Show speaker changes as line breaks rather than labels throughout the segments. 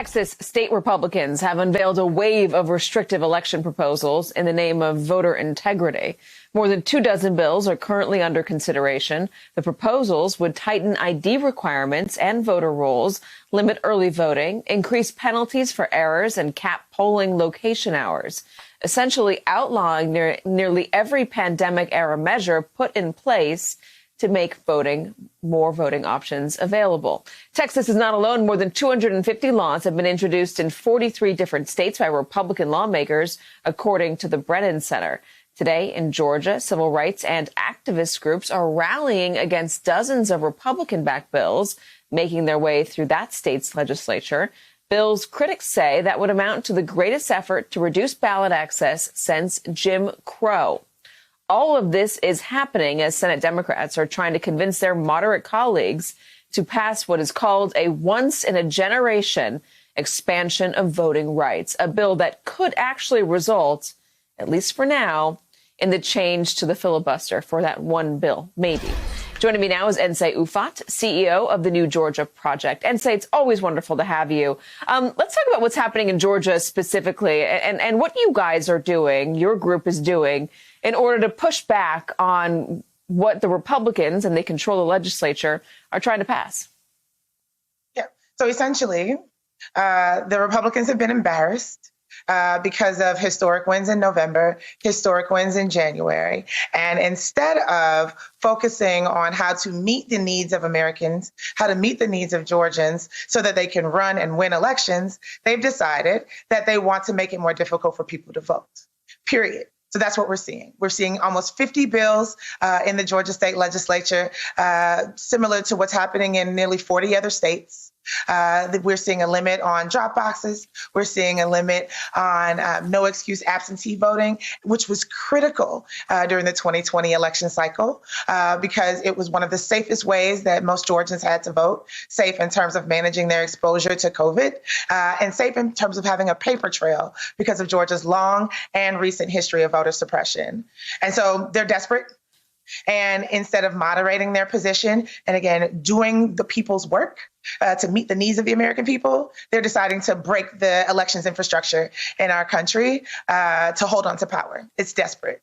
Texas state Republicans have unveiled a wave of restrictive election proposals in the name of voter integrity. More than 24 bills are currently under consideration. The proposals would tighten ID requirements and voter rolls, limit early voting, increase penalties for errors, and cap polling location hours, essentially outlawing nearly every pandemic-era measure put in place to make more voting options available. Texas is not alone. More than 250 laws have been introduced in 43 different states by Republican lawmakers, according to the Brennan Center. Today in Georgia, civil rights and activist groups are rallying against dozens of Republican-backed bills making their way through that state's legislature. Bills critics say that would amount to the greatest effort to reduce ballot access since Jim Crow. All of this is happening as Senate Democrats are trying to convince their moderate colleagues to pass what is called a once-in-a-generation expansion of voting rights, a bill that could actually result, at least for now, in the change to the filibuster for that one bill, maybe. Joining me now is Nsé Ufot, CEO of the New Georgia Project. Nsé, it's always wonderful to have you. Let's talk about what's happening in Georgia specifically and what you guys are doing, your group is doing, in order to push back on what the Republicans, and they control the legislature, are trying to pass.
Yeah. So essentially, the Republicans have been embarrassed because of historic wins in November, historic wins in January. And instead of focusing on how to meet the needs of Americans, how to meet the needs of Georgians so that they can run and win elections, they've decided that they want to make it more difficult for people to vote, period. So that's what we're seeing. We're seeing almost 50 bills in the Georgia state legislature, similar to what's happening in nearly 40 other states. We're seeing a limit on drop boxes. We're seeing a limit on no excuse absentee voting, which was critical during the 2020 election cycle because it was one of the safest ways that most Georgians had to vote, safe in terms of managing their exposure to COVID, and safe in terms of having a paper trail because of Georgia's long and recent history of voter suppression. And so they're desperate. And instead of moderating their position and, again, doing the people's work to meet the needs of the American people, they're deciding to break the elections infrastructure in our country to hold on to power. It's desperate.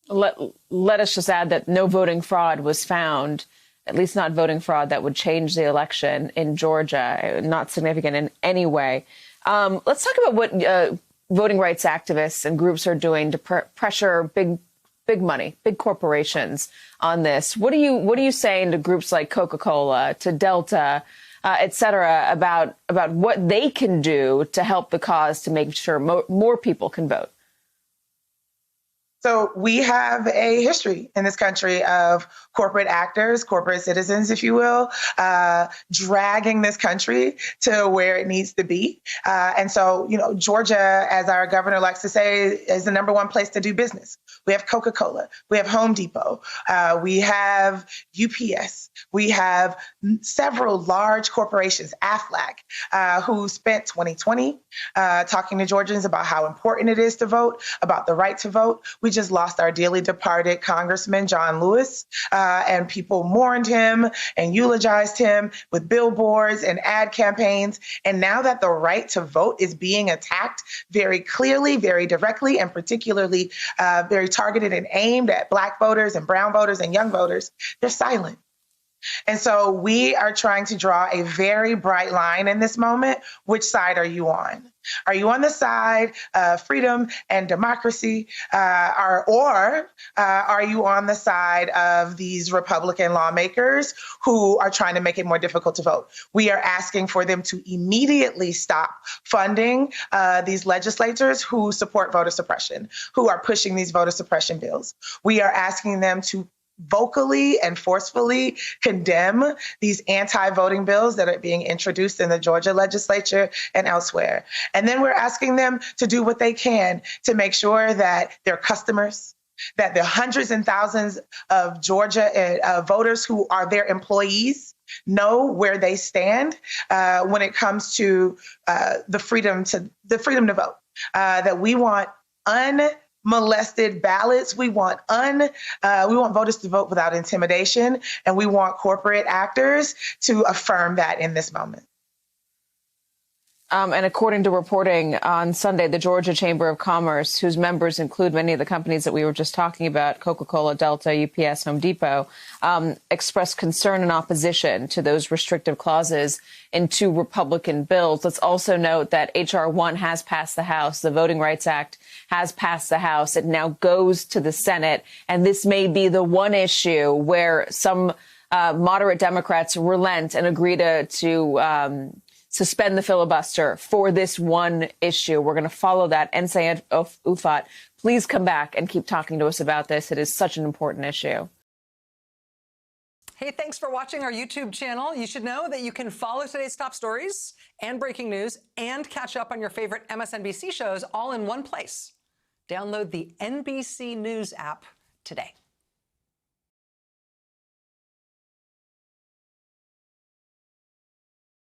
Let us just add that no voting fraud was found, at least not voting fraud that would change the election in Georgia, not significant in any way. Let's talk about what voting rights activists and groups are doing to pressure big money, big corporations on this. What are you saying to groups like Coca-Cola, to Delta, et cetera, about what they can do to help the cause to make sure more people can vote?
So we have a history in this country of corporate actors, corporate citizens, if you will, dragging this country to where it needs to be. And so, Georgia, as our governor likes to say, is the number one place to do business. We have Coca-Cola, we have Home Depot, we have UPS, we have several large corporations, Aflac, who spent 2020 talking to Georgians about how important it is to vote, about the right to vote. We just lost our dearly departed Congressman John Lewis, and people mourned him and eulogized him with billboards and ad campaigns. And now that the right to vote is being attacked very clearly, very directly, and particularly very targeted and aimed at Black voters and brown voters and young voters, they're silent. And so we are trying to draw a very bright line in this moment. Which side are you on? Are you on the side of freedom and democracy, or are you on the side of these Republican lawmakers who are trying to make it more difficult to vote? We are asking for them to immediately stop funding these legislators who support voter suppression, who are pushing these voter suppression bills. We are asking them to vocally and forcefully condemn these anti-voting bills that are being introduced in the Georgia legislature and elsewhere. And then we're asking them to do what they can to make sure that their customers, that the hundreds and thousands of Georgia voters who are their employees know where they stand when it comes to the freedom to vote. That we want unmolested ballots. We want voters to vote without intimidation, and we want corporate actors to affirm that in this moment.
And according to reporting on Sunday, the Georgia Chamber of Commerce, whose members include many of the companies that we were just talking about, Coca-Cola, Delta, UPS, Home Depot, expressed concern and opposition to those restrictive clauses in 2 Republican bills. Let's also note that H.R. 1 has passed the House. The Voting Rights Act has passed the House. It now goes to the Senate. And this may be the one issue where some moderate Democrats relent and agree to suspend the filibuster for this one issue. We're going to follow that. And Syed Ufat, please come back and keep talking to us about this. It is such an important issue.
Hey, thanks for watching our YouTube channel. You should know that you can follow today's top stories and breaking news and catch up on your favorite MSNBC shows all in one place. Download the NBC News app today.